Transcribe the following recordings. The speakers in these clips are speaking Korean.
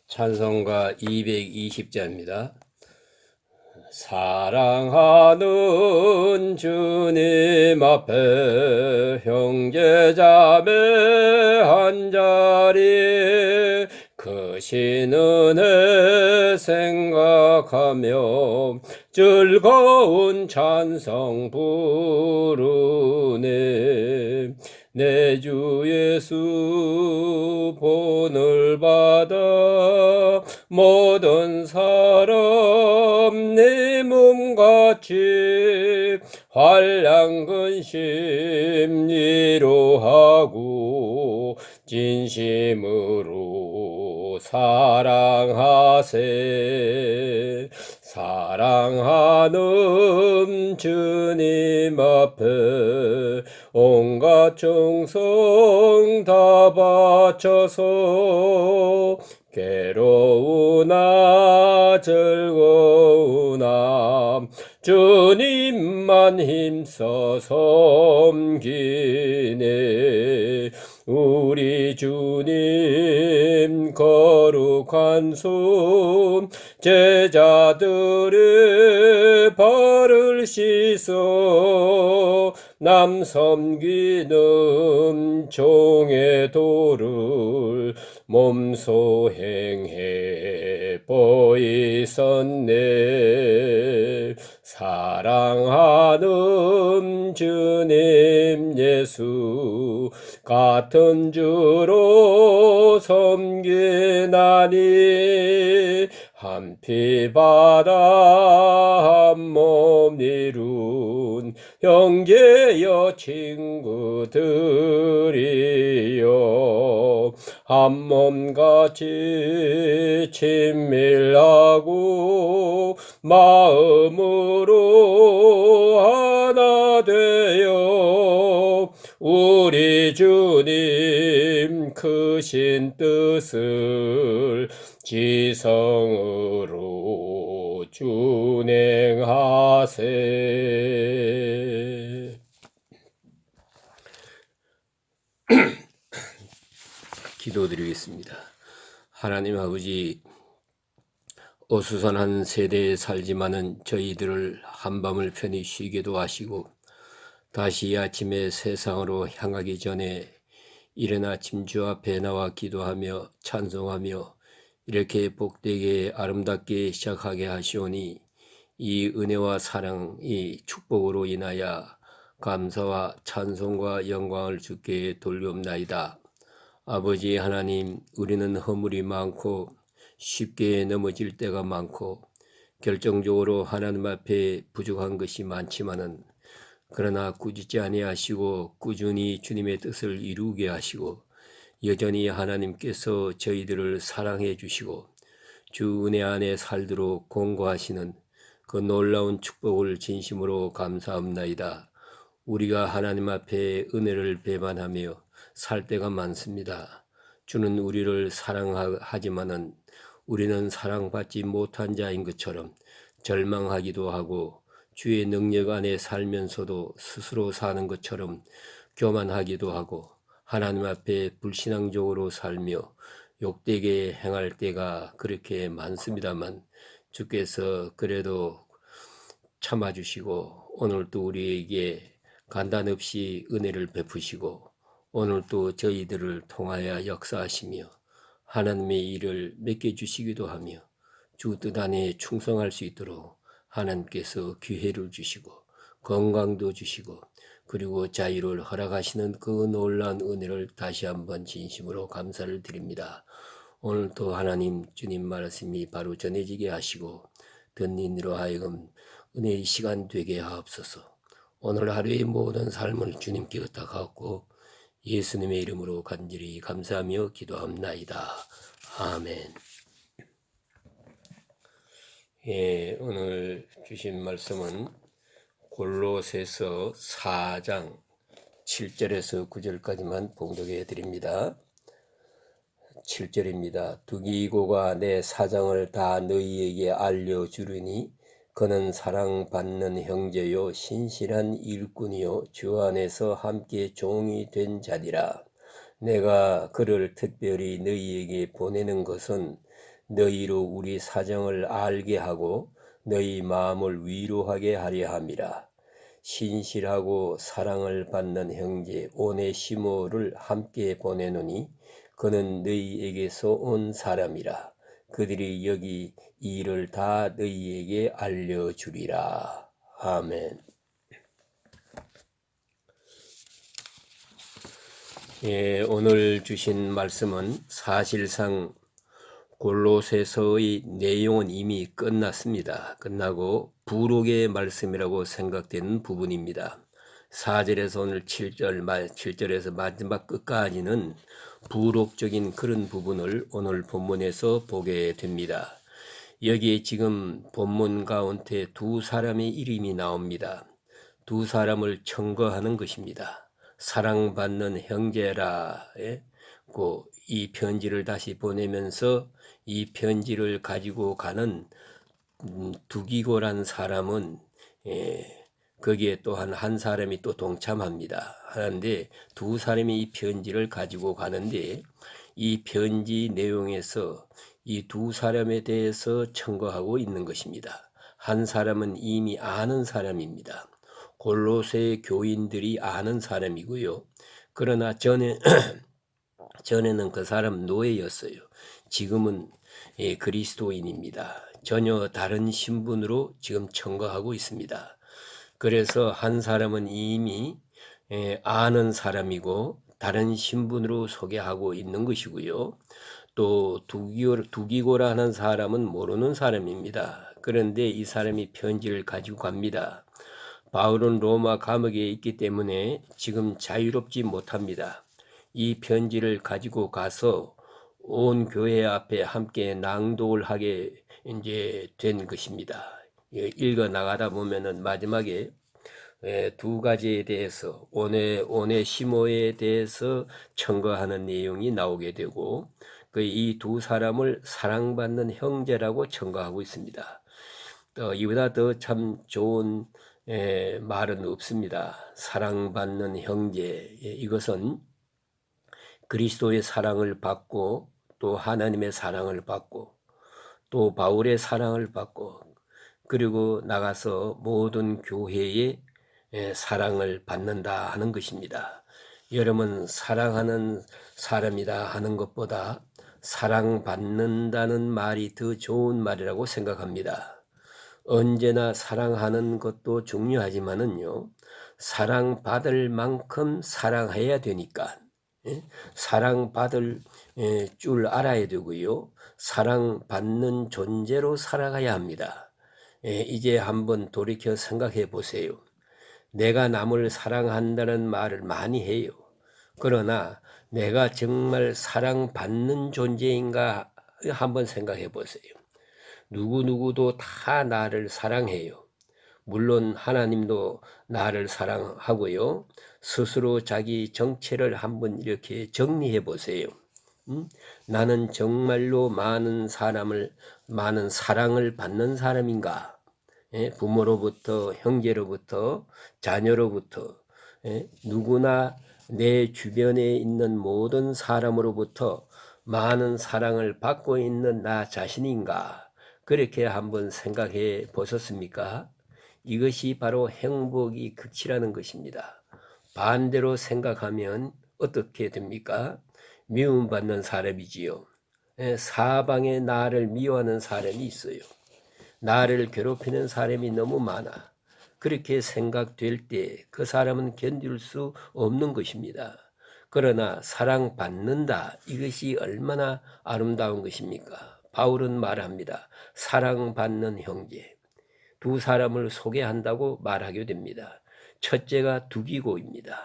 찬송가 220자입니다. 사랑하는 주님 앞에 형제자매 한자리 크신 은혜 생각하며 즐거운 찬송 부르네. 내 주 예수 본을 받아 모든 사람 내 몸같이 환난 근심 위로하고 진심으로 사랑하세. 사랑하는 주님 앞에 온갖 정성 다 바쳐서 괴로우나 즐거우나 주님만 힘써 섬기네. 우리 주님 거룩한 손 제자들의 발을 씻어 남 섬기는 종의 도를 몸소 행해 보이셨네. 사랑하는 주님 예수 같은 주로 섬기나니 한 피 바다 한 몸 이룬 형제여 친구들이여 한 몸같이 친밀하고 마음으로 하나 되어 우리 주님 크신 뜻을 지성으로 준행하세. 기도드리겠습니다. 하나님 아버지, 어수선한 세대에 살지만은 저희들을 한밤을 편히 쉬게도 하시고 다시 아침에 세상으로 향하기 전에 이른 아침 주 앞에 나와 기도하며 찬송하며 이렇게 복되게 아름답게 시작하게 하시오니 이 은혜와 사랑, 이 축복으로 인하여 감사와 찬송과 영광을 주께 돌리옵나이다. 아버지 하나님, 우리는 허물이 많고 쉽게 넘어질 때가 많고 결정적으로 하나님 앞에 부족한 것이 많지만은 그러나 꾸짖지 아니하시고 꾸준히 주님의 뜻을 이루게 하시고 여전히 하나님께서 저희들을 사랑해 주시고 주 은혜 안에 살도록 공고하시는 그 놀라운 축복을 진심으로 감사합나이다. 우리가 하나님 앞에 은혜를 배반하며 살 때가 많습니다. 주는 우리를 사랑하지만은 우리는 사랑받지 못한 자인 것처럼 절망하기도 하고 주의 능력 안에 살면서도 스스로 사는 것처럼 교만하기도 하고 하나님 앞에 불신앙적으로 살며 욕되게 행할 때가 그렇게 많습니다만 주께서 그래도 참아주시고 오늘도 우리에게 간단없이 은혜를 베푸시고 오늘도 저희들을 통하여 역사하시며 하나님의 일을 맡겨주시기도 하며 주 뜻 안에 충성할 수 있도록 하나님께서 기회를 주시고 건강도 주시고 그리고 자유를 허락하시는 그 놀라운 은혜를 다시 한번 진심으로 감사를 드립니다. 오늘도 하나님 주님 말씀이 바로 전해지게 하시고 듣는 이로 하여금 은혜의 시간 되게 하옵소서. 오늘 하루의 모든 삶을 주님께 의탁하고 예수님의 이름으로 간절히 감사하며 기도합나이다. 아멘. 오늘 주신 말씀은 골로새서 4장 7절에서 9절까지만 봉독해 드립니다. 7절입니다. 두기고가 내 사정을 다 너희에게 알려주리니 그는 사랑받는 형제요 신실한 일꾼이요 주 안에서 함께 종이 된 자니라. 내가 그를 특별히 너희에게 보내는 것은 너희로 우리 사정을 알게 하고 너희 마음을 위로하게 하려 함이라. 신실하고 사랑을 받는 형제 오네시모를 함께 보내노니 그는 너희에게서 온 사람이라. 그들이 여기 이 일을 다 너희에게 알려주리라. 아멘. 예, 오늘 주신 말씀은 사실상 골로새서의 내용은 이미 끝났습니다. 끝나고 부록의 말씀이라고 생각되는 부분입니다. 4절에서 오늘 7절에서 마지막 끝까지는 부록적인 그런 부분을 오늘 본문에서 보게 됩니다. 여기에 지금 본문 가운데 두 사람의 이름이 나옵니다. 두 사람을 청거하는 것입니다. 사랑받는 형제라. 이 편지를 다시 보내면서 이 편지를 가지고 가는 두기고라는 사람은 거기에 또한 한 사람이 또 동참합니다. 하는데 두 사람이 이 편지를 가지고 가는데 이 편지 내용에서 이 두 사람에 대해서 청거하고 있는 것입니다. 한 사람은 이미 아는 사람입니다. 골로새 교인들이 아는 사람이고요. 그러나 전에는 그 사람 노예였어요. 지금은 그리스도인입니다. 전혀 다른 신분으로 지금 청거하고 있습니다. 그래서 한 사람은 이미 아는 사람이고 다른 신분으로 소개하고 있는 것이고요. 또 두기고라 하는 사람은 모르는 사람입니다. 그런데 이 사람이 편지를 가지고 갑니다. 바울은 로마 감옥에 있기 때문에 지금 자유롭지 못합니다. 이 편지를 가지고 가서 온 교회 앞에 함께 낭독을 하게 이제 된 것입니다. 읽어 나가다 보면은 마지막에 두 가지에 대해서 오네시모에 대해서 청거하는 내용이 나오게 되고 이 두 사람을 사랑받는 형제라고 청거하고 있습니다. 이보다 더 참 좋은 말은 없습니다. 사랑받는 형제, 이것은 그리스도의 사랑을 받고 또 하나님의 사랑을 받고 또 바울의 사랑을 받고 그리고 나가서 모든 교회의 사랑을 받는다 하는 것입니다. 여러분 사랑하는 사람이다 하는 것보다 사랑받는다는 말이 더 좋은 말이라고 생각합니다. 언제나 사랑하는 것도 중요하지만은요, 사랑받을 만큼 사랑해야 되니까, 사랑받을 줄 알아야 되고요, 사랑받는 존재로 살아가야 합니다. 이제 한번 돌이켜 생각해 보세요. 내가 남을 사랑한다는 말을 많이 해요. 그러나 내가 정말 사랑받는 존재인가 한번 생각해 보세요. 누구누구도 다 나를 사랑해요. 물론 하나님도 나를 사랑하고요. 스스로 자기 정체를 한번 이렇게 정리해 보세요. 나는 정말로 많은 사랑을 받는 사람인가? 부모로부터, 형제로부터, 자녀로부터, 누구나 내 주변에 있는 모든 사람으로부터 많은 사랑을 받고 있는 나 자신인가? 그렇게 한번 생각해 보셨습니까? 이것이 바로 행복이 극치라는 것입니다. 반대로 생각하면 어떻게 됩니까? 미움받는 사람이지요. 사방에 나를 미워하는 사람이 있어요. 나를 괴롭히는 사람이 너무 많아. 그렇게 생각될 때 그 사람은 견딜 수 없는 것입니다. 그러나 사랑받는다. 이것이 얼마나 아름다운 것입니까? 바울은 말합니다. 사랑받는 형제. 두 사람을 소개한다고 말하게 됩니다. 첫째가 두기고입니다.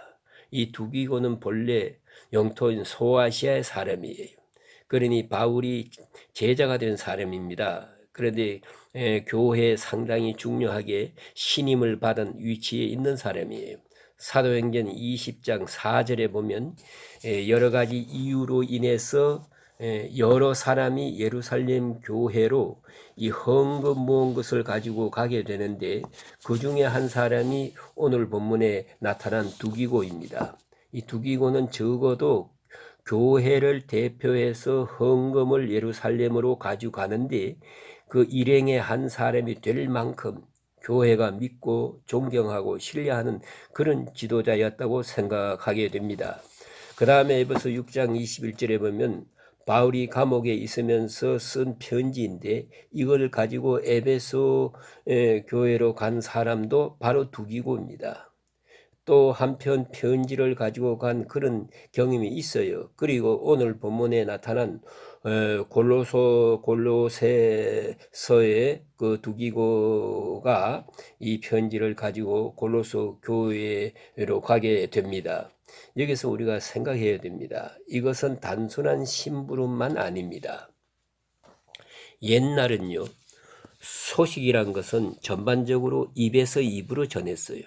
이 두기고는 본래 영토인 소아시아의 사람이에요. 그러니 바울이 제자가 된 사람입니다. 그런데 교회에 상당히 중요하게 신임을 받은 위치에 있는 사람이에요. 사도행전 20장 4절에 보면 여러 가지 이유로 인해서 여러 사람이 예루살렘 교회로 이 헌금 모은 것을 가지고 가게 되는데 그 중에 한 사람이 오늘 본문에 나타난 두기고입니다. 이 두기고는 적어도 교회를 대표해서 헌금을 예루살렘으로 가져가는데 그 일행의 한 사람이 될 만큼 교회가 믿고 존경하고 신뢰하는 그런 지도자였다고 생각하게 됩니다. 그 다음에 에베소 6장 21절에 보면 바울이 감옥에 있으면서 쓴 편지인데 이걸 가지고 에베소 교회로 간 사람도 바로 두기고입니다. 또 한편 편지를 가지고 간 그런 경험이 있어요. 그리고 오늘 본문에 나타난 골로새서의 그 두기고가 이 편지를 가지고 골로새 교회로 가게 됩니다. 여기서 우리가 생각해야 됩니다. 이것은 단순한 심부름만 아닙니다. 옛날은요, 소식이란 것은 전반적으로 입에서 입으로 전했어요.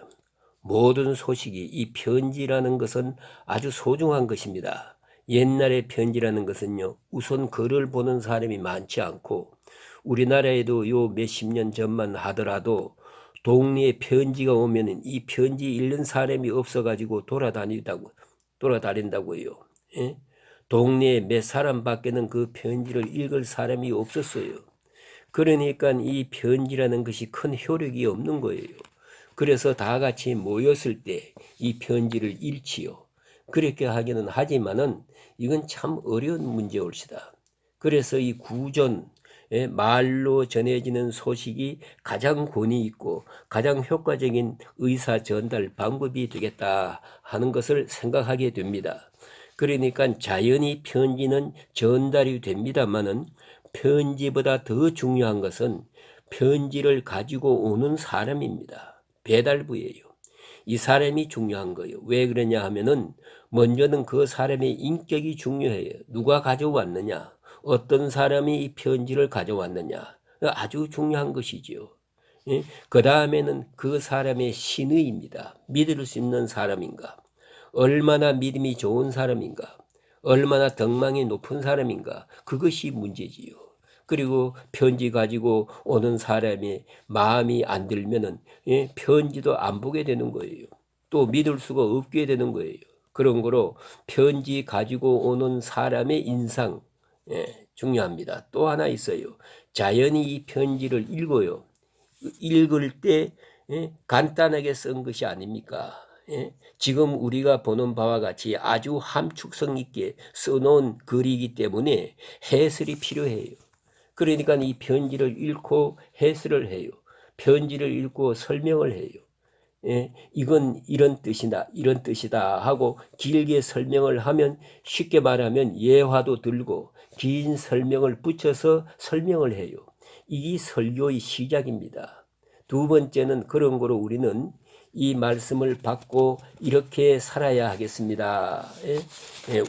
모든 소식이 이 편지라는 것은 아주 소중한 것입니다. 옛날의 편지라는 것은요, 우선 글을 보는 사람이 많지 않고 우리나라에도 요 몇십 년 전만 하더라도 동네에 편지가 오면은 이 편지 읽는 사람이 없어가지고 돌아다닌다고요. 예? 동네에 몇 사람밖에는 그 편지를 읽을 사람이 없었어요. 그러니까 이 편지라는 것이 큰 효력이 없는 거예요. 그래서 다 같이 모였을 때 이 편지를 읽지요. 그렇게 하기는 하지만은 이건 참 어려운 문제올시다. 그래서 이 구전, 말로 전해지는 소식이 가장 권위 있고 가장 효과적인 의사 전달 방법이 되겠다 하는 것을 생각하게 됩니다. 그러니까 자연히 편지는 전달이 됩니다만은 편지보다 더 중요한 것은 편지를 가지고 오는 사람입니다. 배달부예요. 이 사람이 중요한 거예요. 왜 그러냐 하면은 먼저는 그 사람의 인격이 중요해요. 누가 가져왔느냐, 어떤 사람이 이 편지를 가져왔느냐, 아주 중요한 것이죠. 예? 그 다음에는 그 사람의 신의입니다. 믿을 수 있는 사람인가, 얼마나 믿음이 좋은 사람인가, 얼마나 덕망이 높은 사람인가, 그것이 문제지요. 그리고 편지 가지고 오는 사람의 마음이 안 들면은 편지도 안 보게 되는 거예요. 또 믿을 수가 없게 되는 거예요. 그런 거로 편지 가지고 오는 사람의 인상 중요합니다. 또 하나 있어요. 자연히 이 편지를 읽어요. 읽을 때 간단하게 쓴 것이 아닙니까? 지금 우리가 보는 바와 같이 아주 함축성 있게 써놓은 글이기 때문에 해설이 필요해요. 그러니까 이 편지를 읽고 해설을 해요. 편지를 읽고 설명을 해요. 이건 이런 뜻이다 하고 길게 설명을 하면 쉽게 말하면 예화도 들고 긴 설명을 붙여서 설명을 해요. 이게 설교의 시작입니다. 두 번째는 그런 거로 우리는 이 말씀을 받고 이렇게 살아야 하겠습니다.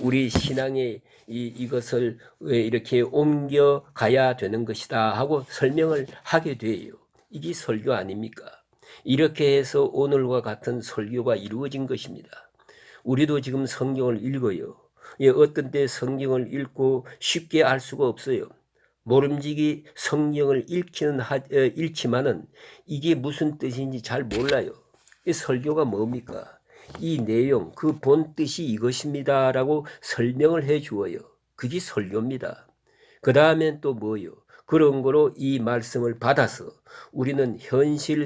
우리 신앙의 이것을 이렇게 옮겨가야 되는 것이다 하고 설명을 하게 돼요. 이게 설교 아닙니까? 이렇게 해서 오늘과 같은 설교가 이루어진 것입니다. 우리도 지금 성경을 읽어요. 어떤 때 성경을 읽고 쉽게 알 수가 없어요. 모름지기 성경을 읽지만은 이게 무슨 뜻인지 잘 몰라요. 이 설교가 뭡니까? 이 내용, 그 본 뜻이 이것입니다 라고 설명을 해 주어요. 그게 설교입니다. 그 다음엔 또 뭐요? 그런 거로 이 말씀을 받아서 우리는 현실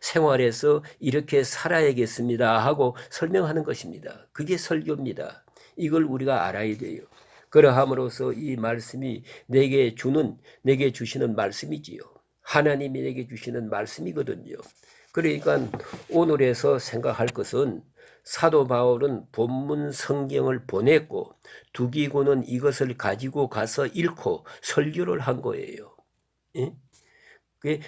생활에서 이렇게 살아야겠습니다 하고 설명하는 것입니다. 그게 설교입니다. 이걸 우리가 알아야 돼요. 그러함으로써 이 말씀이 내게 주시는 말씀이지요. 하나님이 내게 주시는 말씀이거든요. 그러니까 오늘에서 생각할 것은 사도 바울은 본문 성경을 보냈고 두기고는 이것을 가지고 가서 읽고 설교를 한 거예요.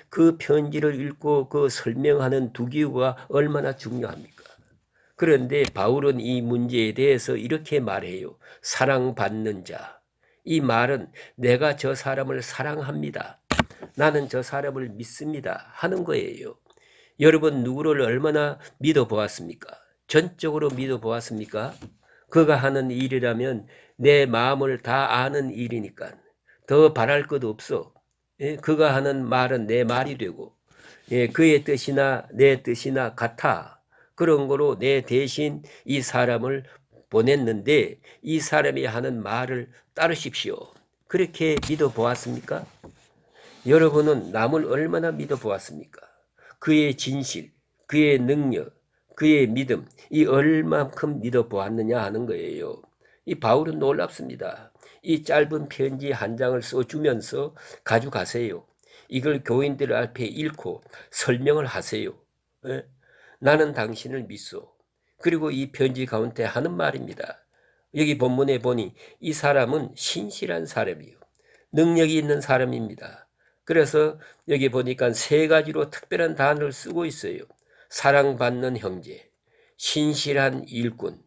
그 편지를 읽고 그 설명하는 두기고가 얼마나 중요합니까? 그런데 바울은 이 문제에 대해서 이렇게 말해요. 사랑받는 자. 이 말은 내가 저 사람을 사랑합니다. 나는 저 사람을 믿습니다. 하는 거예요. 여러분 누구를 얼마나 믿어보았습니까? 전적으로 믿어보았습니까? 그가 하는 일이라면 내 마음을 다 아는 일이니까 더 바랄 것 없어. 그가 하는 말은 내 말이 되고 그의 뜻이나 내 뜻이나 같아. 그런 거로 내 대신 이 사람을 보냈는데 이 사람이 하는 말을 따르십시오. 그렇게 믿어보았습니까? 여러분은 남을 얼마나 믿어보았습니까? 그의 진실, 그의 능력, 그의 믿음, 이 얼만큼 믿어보았느냐 하는 거예요. 이 바울은 놀랍습니다. 이 짧은 편지 한 장을 써주면서 가져가세요. 이걸 교인들 앞에 읽고 설명을 하세요. 예? 나는 당신을 믿소. 그리고 이 편지 가운데 하는 말입니다. 여기 본문에 보니 이 사람은 신실한 사람이요. 능력이 있는 사람입니다. 그래서 여기 보니까 세 가지로 특별한 단어를 쓰고 있어요. 사랑받는 형제, 신실한 일꾼,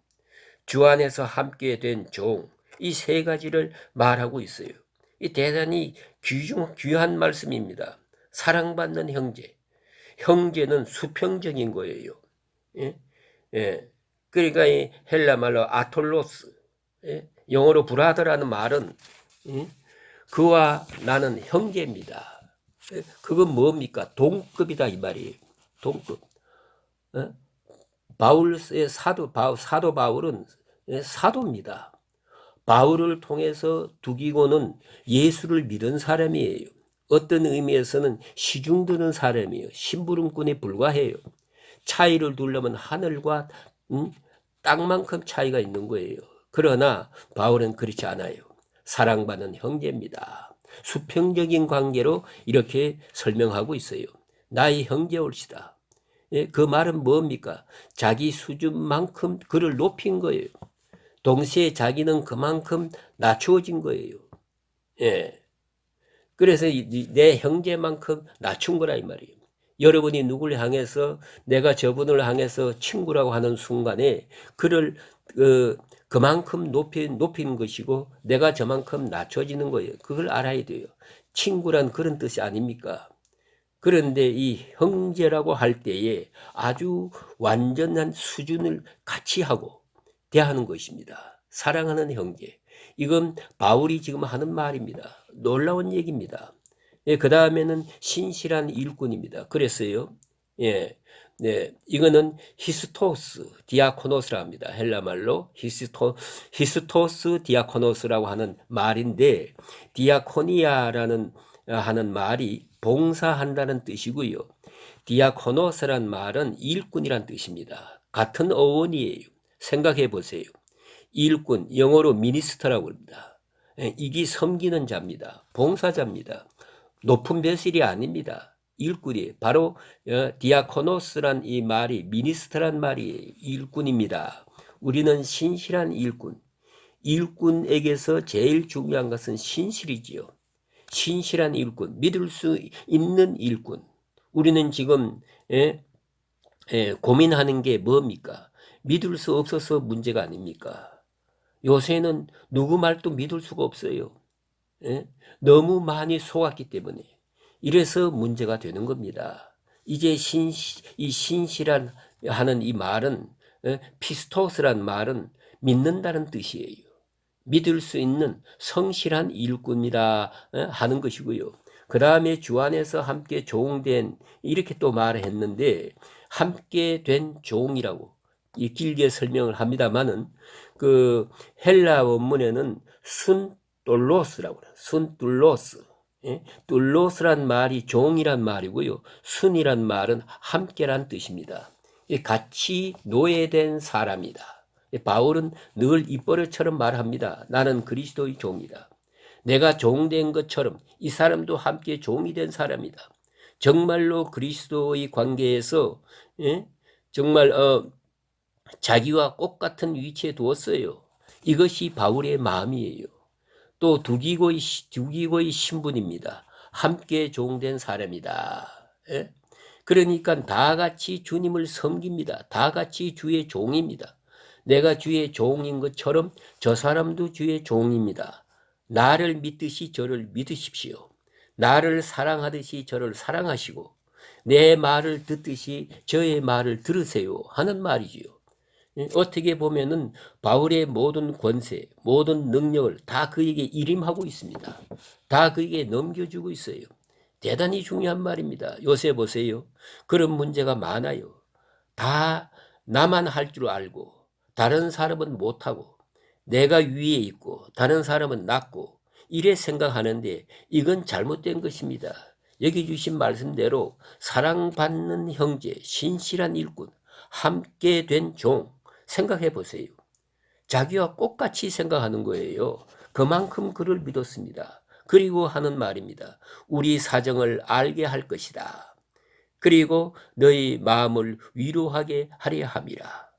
주 안에서 함께 된 종, 이 세 가지를 말하고 있어요. 이 대단히 귀한 말씀입니다. 사랑받는 형제. 형제는 수평적인 거예요. 예? 예. 그러니까 이 헬라 말로 아톨로스, 예? 영어로 브라더라는 말은 예? 그와 나는 형제입니다. 예? 그건 뭡니까? 동급이다 이 말이에요. 동급. 예? 바울의 사도 바울은 예? 사도입니다. 바울을 통해서 두기고는 예수를 믿은 사람이에요. 어떤 의미에서는 시중드는 사람이에요. 심부름꾼에 불과해요. 차이를 두려면 하늘과 땅만큼 차이가 있는 거예요. 그러나 바울은 그렇지 않아요. 사랑받는 형제입니다. 수평적인 관계로 이렇게 설명하고 있어요. 나의 형제 올시다. 예, 그 말은 뭡니까? 자기 수준만큼 그를 높인 거예요. 동시에 자기는 그만큼 낮추어진 거예요. 예. 그래서 내 형제만큼 낮춘 거라 이 말이에요. 여러분이 누구를 향해서 내가 저분을 향해서 친구라고 하는 순간에 그를 그만큼 높이는 것이고 내가 저만큼 낮춰지는 거예요. 그걸 알아야 돼요. 친구란 그런 뜻이 아닙니까? 그런데 이 형제라고 할 때에 아주 완전한 수준을 같이 하고 대하는 것입니다. 사랑하는 형제. 이건 바울이 지금 하는 말입니다. 놀라운 얘기입니다. 예, 그 다음에는 신실한 일꾼입니다. 그랬어요. 예, 네, 이거는 히스토스 디아코노스라 합니다. 헬라 말로 히스토스 디아코노스라고 하는 말인데 디아코니아라는 하는 말이 봉사한다는 뜻이고요. 디아코노스란 말은 일꾼이란 뜻입니다. 같은 어원이에요. 생각해 보세요. 일꾼, 영어로 미니스터라고 합니다. 이게 섬기는 자입니다. 봉사자입니다. 높은 벼슬이 아닙니다. 일꾼이에요. 바로 디아코노스란 이 말이 미니스터란 말이 일꾼입니다. 우리는 신실한 일꾼. 일꾼에게서 제일 중요한 것은 신실이지요. 신실한 일꾼, 믿을 수 있는 일꾼. 우리는 지금 고민하는 게 뭡니까? 믿을 수 없어서 문제가 아닙니까? 요새는 누구 말도 믿을 수가 없어요. 예? 너무 많이 속았기 때문에. 이래서 문제가 되는 겁니다. 이제 이 신실한 하는 이 말은 피스토스란 말은 믿는다는 뜻이에요. 믿을 수 있는 성실한 일꾼이라 하는 것이고요. 그 다음에 주 안에서 함께 종된 이렇게 또 말했는데 함께 된 종이라고 이 길게 설명을 합니다만은 그 헬라 원문에는 순돌로스라고 해요. 순둘로스. 예? 둘로스란 말이 종이란 말이고요. 순이란 말은 함께란 뜻입니다. 같이 노예된 사람이다. 바울은 늘 입버릇처럼 말합니다. 나는 그리스도의 종이다. 내가 종된 것처럼 이 사람도 함께 종이 된 사람이다. 정말로 그리스도의 관계에서 정말 자기와 똑같은 위치에 두었어요. 이것이 바울의 마음이에요. 또 두기고의 신분입니다. 함께 종된 사람이다. 그러니까 다 같이 주님을 섬깁니다. 다 같이 주의 종입니다. 내가 주의 종인 것처럼 저 사람도 주의 종입니다. 나를 믿듯이 저를 믿으십시오. 나를 사랑하듯이 저를 사랑하시고 내 말을 듣듯이 저의 말을 들으세요 하는 말이지요. 어떻게 보면은 바울의 모든 권세, 모든 능력을 다 그에게 일임하고 있습니다. 다 그에게 넘겨주고 있어요. 대단히 중요한 말입니다. 요새 보세요. 그런 문제가 많아요. 다 나만 할 줄 알고 다른 사람은 못하고 내가 위에 있고 다른 사람은 낮고 이래 생각하는데 이건 잘못된 것입니다. 여기 주신 말씀대로 사랑받는 형제, 신실한 일꾼, 함께 된 종 생각해 보세요. 자기와 똑같이 생각하는 거예요. 그만큼 그를 믿었습니다. 그리고 하는 말입니다. 우리 사정을 알게 할 것이다. 그리고 너희 마음을 위로하게 하려 함이라.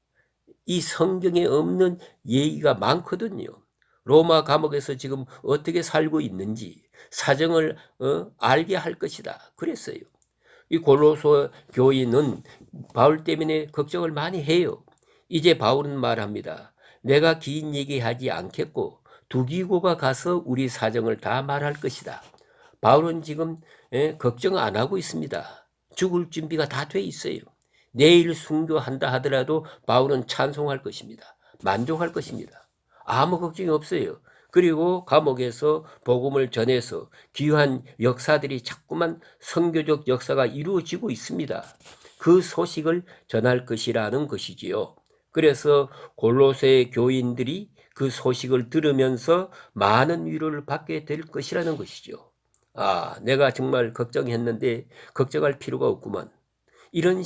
이 성경에 없는 얘기가 많거든요. 로마 감옥에서 지금 어떻게 살고 있는지 사정을 알게 할 것이다. 그랬어요. 이 골로새 교인은 바울 때문에 걱정을 많이 해요. 이제 바울은 말합니다. 내가 긴 얘기하지 않겠고 두기고가 가서 우리 사정을 다 말할 것이다. 바울은 지금 걱정 안 하고 있습니다. 죽을 준비가 다 돼 있어요. 내일 순교한다 하더라도 바울은 찬송할 것입니다. 만족할 것입니다. 아무 걱정이 없어요. 그리고 감옥에서 복음을 전해서 귀한 역사들이 자꾸만 선교적 역사가 이루어지고 있습니다. 그 소식을 전할 것이라는 것이지요. 그래서 골로새 교인들이 그 소식을 들으면서 많은 위로를 받게 될 것이라는 것이죠. 아, 내가 정말 걱정했는데 걱정할 필요가 없구만. 이런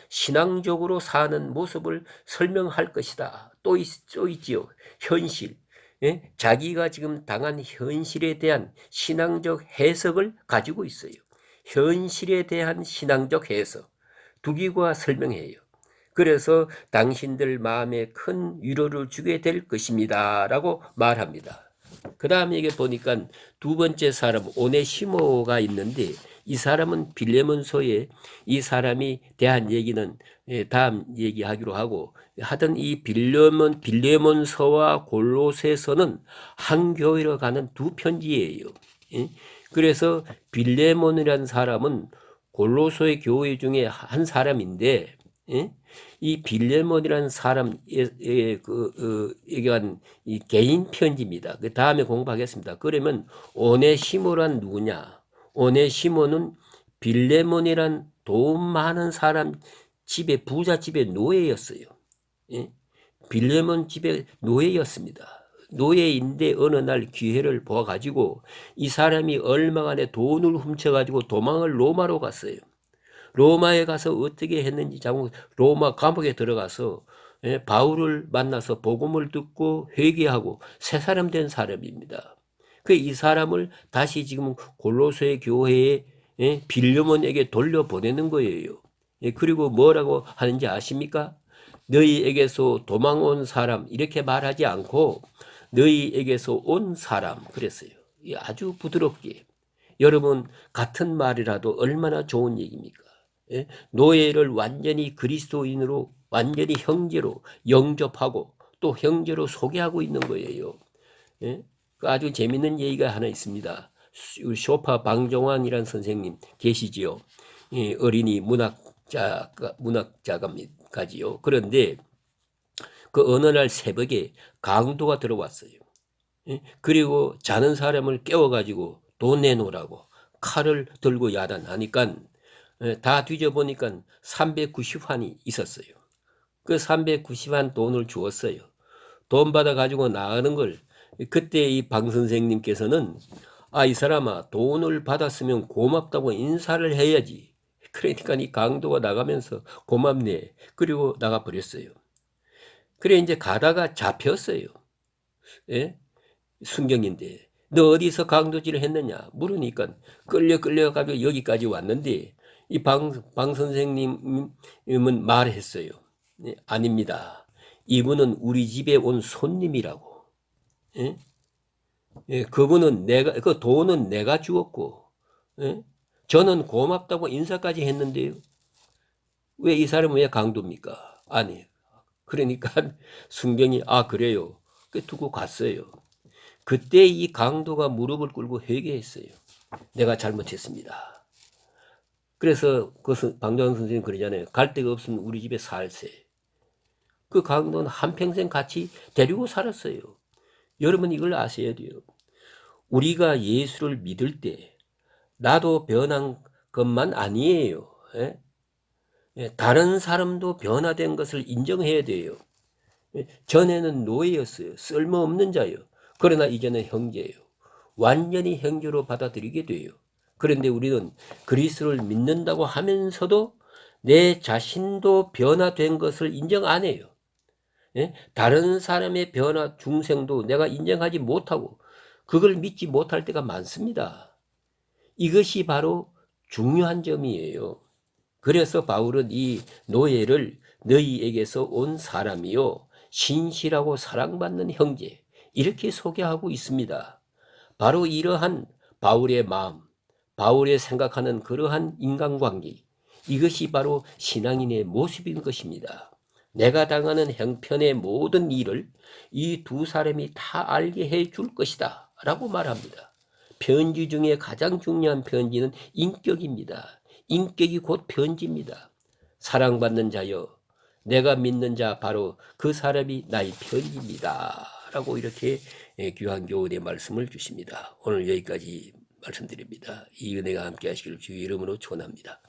신앙적으로 사는 모습을 설명할 것이다. 또 있지요. 현실. 예? 자기가 지금 당한 현실에 대한 신앙적 해석을 가지고 있어요. 현실에 대한 신앙적 해석. 두기고가 설명해요. 그래서 당신들 마음에 큰 위로를 주게 될 것입니다. 라고 말합니다. 그 다음에 이게 보니까 두 번째 사람 오네시모가 있는데 이 사람은 빌레몬서에 이 사람이 대한 얘기는 다음 얘기하기로 하고 하던 이 빌레몬서와 골로새서는 한 교회로 가는 두 편지예요. 그래서 빌레몬이라는 사람은 골로새 교회 중에 한 사람인데 이 빌레몬이라는 사람에 얘기한 이 개인 편지입니다. 그 다음에 공부하겠습니다. 그러면 오네시모란 누구냐? 오네시모는 빌레몬이란 돈 많은 사람 집에 부잣집의 노예였어요. 빌레몬 집의 노예였습니다. 노예인데 어느 날 기회를 보아가지고 이 사람이 얼마 안에 돈을 훔쳐가지고 도망을 로마로 갔어요. 로마에 가서 어떻게 했는지 로마 감옥에 들어가서 바울을 만나서 복음을 듣고 회개하고 새 사람 된 사람입니다. 그 이 사람을 다시 지금 골로새 교회에 빌레몬에게 돌려보내는 거예요. 그리고 뭐라고 하는지 아십니까? 너희에게서 도망온 사람 이렇게 말하지 않고 너희에게서 온 사람 그랬어요. 아주 부드럽게. 여러분 같은 말이라도 얼마나 좋은 얘기입니까? 노예를 완전히 그리스도인으로 완전히 형제로 영접하고 또 형제로 소개하고 있는 거예요. 아주 재밌는 얘기가 하나 있습니다. 쇼파 방정환이라는 선생님 계시지요. 어린이 문학자가지요. 그런데 그 어느 날 새벽에 강도가 들어왔어요. 그리고 자는 사람을 깨워가지고 돈 내놓으라고 칼을 들고 야단하니까 다 뒤져보니까 390환이 있었어요. 그 390환 돈을 주었어요. 돈 받아가지고 나가는 걸 그때 이 방 선생님께서는 이 사람아 돈을 받았으면 고맙다고 인사를 해야지. 그러니까 이 강도가 나가면서 고맙네. 그리고 나가버렸어요. 그래 이제 가다가 잡혔어요. 예? 순경인데 너 어디서 강도질을 했느냐 물으니까 끌려가지고 여기까지 왔는데 이 방 선생님은 말했어요. 아닙니다. 이분은 우리 집에 온 손님이라고. 그분은 그 돈은 내가 주었고, 저는 고맙다고 인사까지 했는데요. 왜 이 사람은 왜 강도입니까? 아니. 그러니까 순경이 그래요. 두고 갔어요. 그때 이 강도가 무릎을 꿇고 회개했어요. 내가 잘못했습니다. 그래서 그 방정환 선생님 그러잖아요. 갈 데가 없으면 우리 집에 살세. 그 강도는 한평생 같이 데리고 살았어요. 여러분 이걸 아셔야 돼요. 우리가 예수를 믿을 때 나도 변한 것만 아니에요. 다른 사람도 변화된 것을 인정해야 돼요. 전에는 노예였어요. 쓸모없는 자예요. 그러나 이제는 형제예요. 완전히 형제로 받아들이게 돼요. 그런데 우리는 그리스도를 믿는다고 하면서도 내 자신도 변화된 것을 인정 안 해요. 예? 다른 사람의 변화 중생도 내가 인정하지 못하고 그걸 믿지 못할 때가 많습니다. 이것이 바로 중요한 점이에요. 그래서 바울은 이 노예를 너희에게서 온 사람이요 신실하고 사랑받는 형제 이렇게 소개하고 있습니다. 바로 이러한 바울의 마음, 바울의 생각하는 그러한 인간관계, 이것이 바로 신앙인의 모습인 것입니다. 내가 당하는 형편의 모든 일을 이 두 사람이 다 알게 해줄 것이다 라고 말합니다. 편지 중에 가장 중요한 편지는 인격입니다. 인격이 곧 편지입니다. 사랑받는 자여, 내가 믿는 자 바로 그 사람이 나의 편지입니다 라고 이렇게 귀한 교훈의 말씀을 주십니다. 오늘 여기까지 말씀드립니다. 이 은혜가 함께 하시길 주의 이름으로 축원합니다.